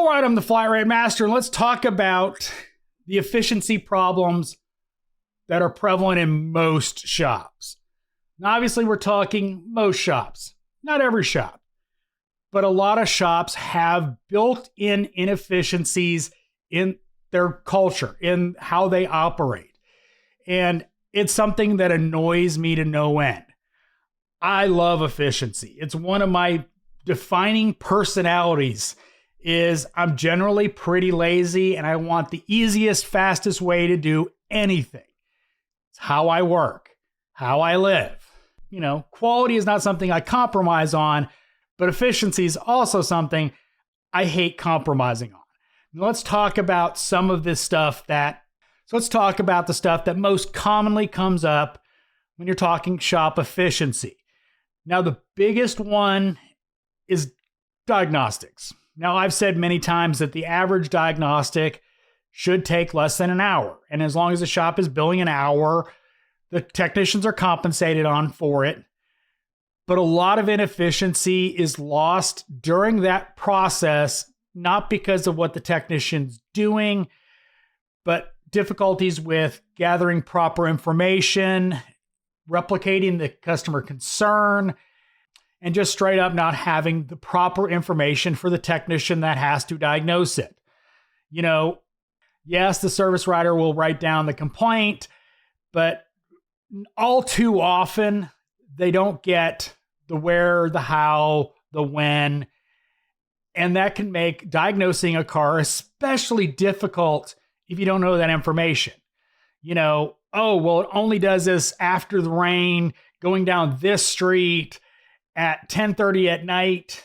All right, I'm the flatratemaster, and let's talk about the efficiency problems that are prevalent in most shops. Now, obviously, we're talking most shops, not every shop, but a lot of shops have built-in inefficiencies in their culture, in how they operate. And it's something that annoys me to no end. I love efficiency. It's one of my defining personalities. Is I'm generally pretty lazy and I want the easiest, fastest way to do anything. It's how I work, how I live. You know, quality is not something I compromise on, but efficiency is also something I hate compromising on. Now, let's talk about some of this stuff let's talk about the stuff that most commonly comes up when you're talking shop efficiency. Now, the biggest one is diagnostics. Now, I've said many times that the average diagnostic should take less than an hour. And as long as the shop is billing an hour, the technicians are compensated for it. But a lot of inefficiency is lost during that process, not because of what the technician's doing, but difficulties with gathering proper information, replicating the customer concern, and just straight up not having the proper information for the technician that has to diagnose it. You know, yes, the service writer will write down the complaint, but all too often they don't get the where, the how, the when, and that can make diagnosing a car especially difficult if you don't know that information. You know, oh, well, it only does this after the rain, going down this street, at 10:30 at night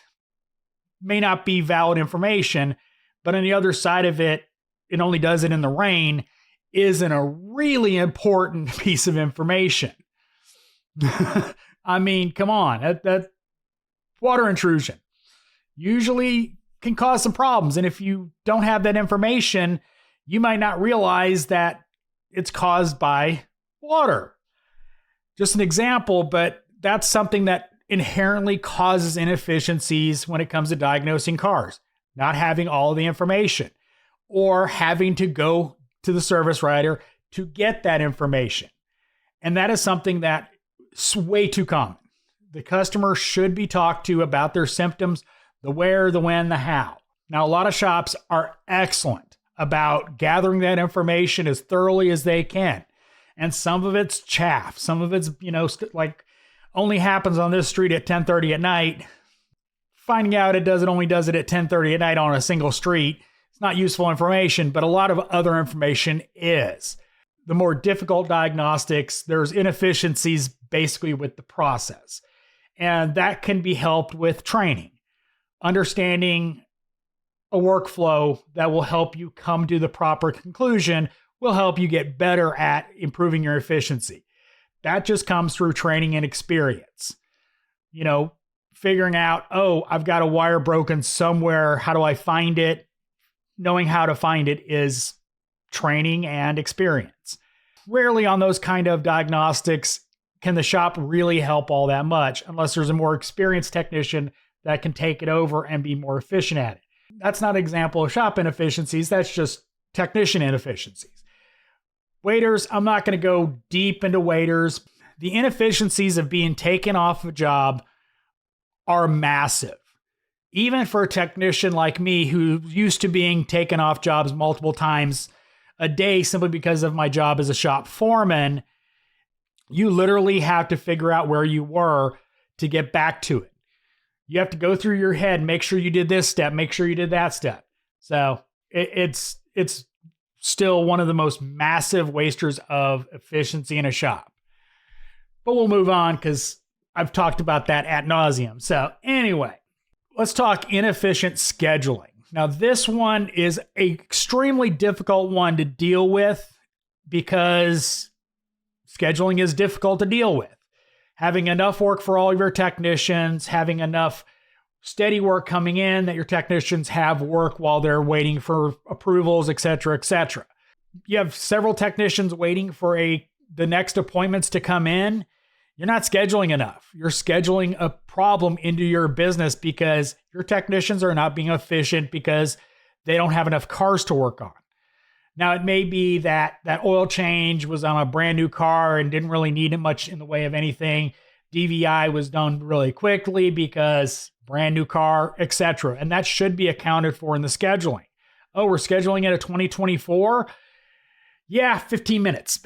may not be valid information, but on the other side of it, it only does it in the rain isn't a really important piece of information. I mean, come on, that water intrusion usually can cause some problems. And if you don't have that information, you might not realize that it's caused by water. Just an example, but that's something that inherently causes inefficiencies when it comes to diagnosing cars, not having all the information or having to go to the service writer to get that information. And that is something that is way too common. The customer should be talked to about their symptoms, the where, the when, the how. Now, a lot of shops are excellent about gathering that information as thoroughly as they can. And some of it's chaff. Some of it's, like, only happens on this street at 10:30 at night. Finding out it only does it at 10:30 at night on a single street. It's not useful information, but a lot of other information is. The more difficult diagnostics, there's inefficiencies basically with the process. And that can be helped with training. Understanding a workflow that will help you come to the proper conclusion will help you get better at improving your efficiency. That just comes through training and experience. You know, figuring out, oh, I've got a wire broken somewhere. How do I find it? Knowing how to find it is training and experience. Rarely on those kind of diagnostics can the shop really help all that much unless there's a more experienced technician that can take it over and be more efficient at it. That's not an example of shop inefficiencies. That's just technician inefficiencies. Waiters, I'm not going to go deep into waiters. The inefficiencies of being taken off a job are massive. Even for a technician like me who's used to being taken off jobs multiple times a day simply because of my job as a shop foreman, you literally have to figure out where you were to get back to it. You have to go through your head, make sure you did this step, make sure you did that step. So it's still one of the most massive wasters of efficiency in a shop. But we'll move on because I've talked about that ad nauseum. So anyway, let's talk inefficient scheduling. Now, this one is an extremely difficult one to deal with because scheduling is difficult to deal with. Having enough work for all of your technicians, having enough steady work coming in that your technicians have work while they're waiting for approvals, et cetera, et cetera. You have several technicians waiting for the next appointments to come in. You're not scheduling enough. You're scheduling a problem into your business because your technicians are not being efficient because they don't have enough cars to work on. Now, it may be that that oil change was on a brand new car and didn't really need it much in the way of anything. DVI was done really quickly because brand new car, etc. And that should be accounted for in the scheduling. Oh, we're scheduling it at 2024? Yeah, 15 minutes.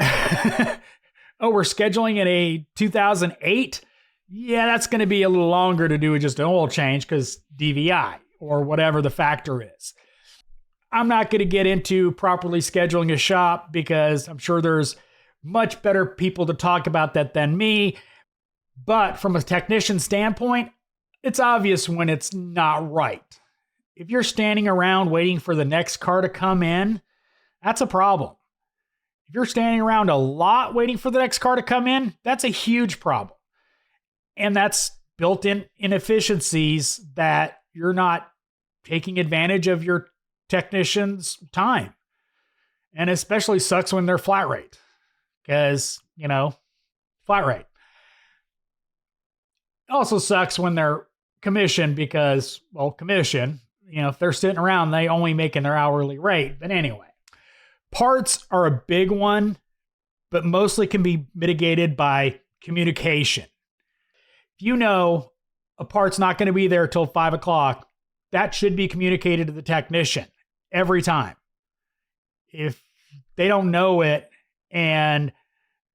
Oh, we're scheduling it a 2008? Yeah, that's going to be a little longer to do just an oil change because DVI or whatever the factor is. I'm not going to get into properly scheduling a shop because I'm sure there's much better people to talk about that than me. But from a technician standpoint, it's obvious when it's not right. If you're standing around waiting for the next car to come in, that's a problem. If you're standing around a lot waiting for the next car to come in, that's a huge problem. And that's built-in inefficiencies that you're not taking advantage of your technician's time. And especially sucks when they're flat rate because, flat rate. It also sucks when they're commission because, commission, if they're sitting around, they only making their hourly rate. But anyway, parts are a big one, but mostly can be mitigated by communication. If you know a part's not going to be there till 5 o'clock, that should be communicated to the technician every time. If they don't know it and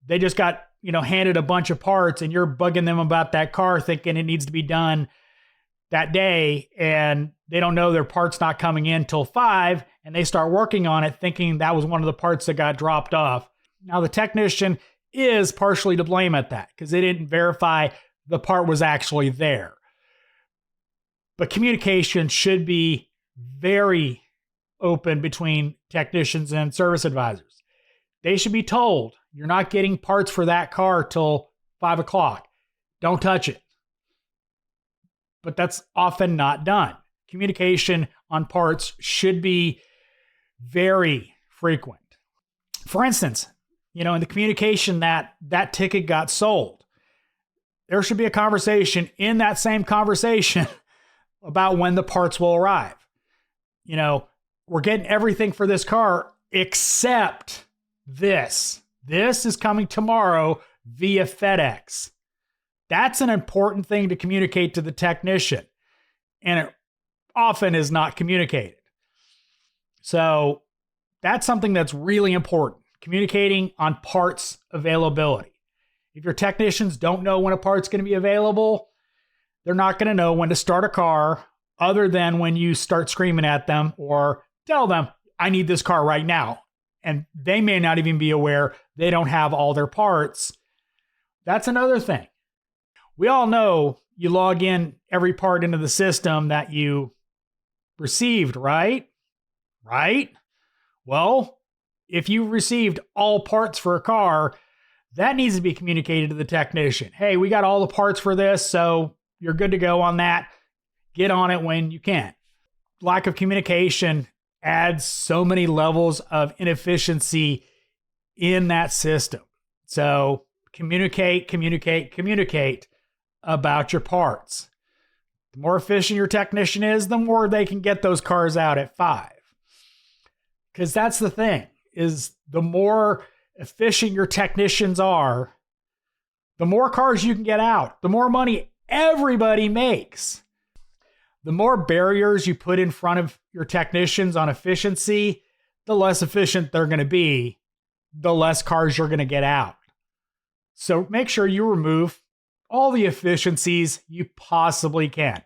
they just got, handed a bunch of parts and you're bugging them about that car thinking it needs to be done that day and they don't know their part's not coming in till 5 and they start working on it thinking that was one of the parts that got dropped off. Now the technician is partially to blame at that because they didn't verify the part was actually there. But communication should be very open between technicians and service advisors. They should be told, you're not getting parts for that car till 5 o'clock. Don't touch it. But that's often not done. Communication on parts should be very frequent. For instance, in the communication that ticket got sold, there should be a conversation in that same conversation about when the parts will arrive. We're getting everything for this car except this. This is coming tomorrow via FedEx. That's an important thing to communicate to the technician, and it often is not communicated. So that's something that's really important, communicating on parts availability. If your technicians don't know when a part's going to be available, they're not going to know when to start a car other than when you start screaming at them or tell them, I need this car right now. And they may not even be aware they don't have all their parts. That's another thing. We all know you log in every part into the system that you received, right? Right? Well, if you received all parts for a car, that needs to be communicated to the technician. Hey, we got all the parts for this, so you're good to go on that. Get on it when you can. Lack of communication adds so many levels of inefficiency in that system. So communicate about your parts. The more efficient your technician is, the more they can get those cars out at 5. Because that's the thing, is the more efficient your technicians are, the more cars you can get out, the more money everybody makes. The more barriers you put in front of your technicians on efficiency, the less efficient they're going to be, the less cars you're going to get out. So make sure you remove all the efficiencies you possibly can.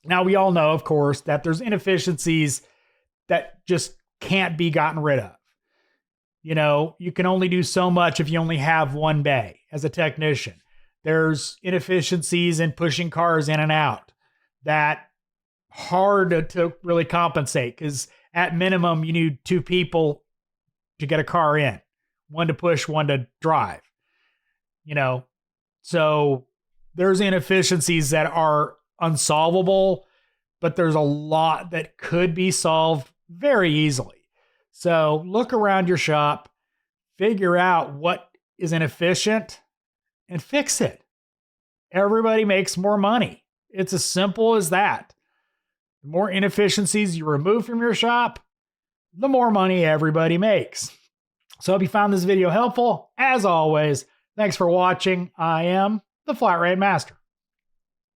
Now, we all know, of course, that there's inefficiencies that just can't be gotten rid of. You can only do so much if you only have one bay as a technician. There's inefficiencies in pushing cars in and out that hard to really compensate because at minimum you need 2 people to get a car in, one to push, one to drive. So there's inefficiencies that are unsolvable, but there's a lot that could be solved very easily. So look around your shop, figure out what is inefficient, and fix it. Everybody makes more money. It's as simple as that. The more inefficiencies you remove from your shop, the more money everybody makes. So I hope you found this video helpful. As always, thanks for watching. I am the Flat Rate Master.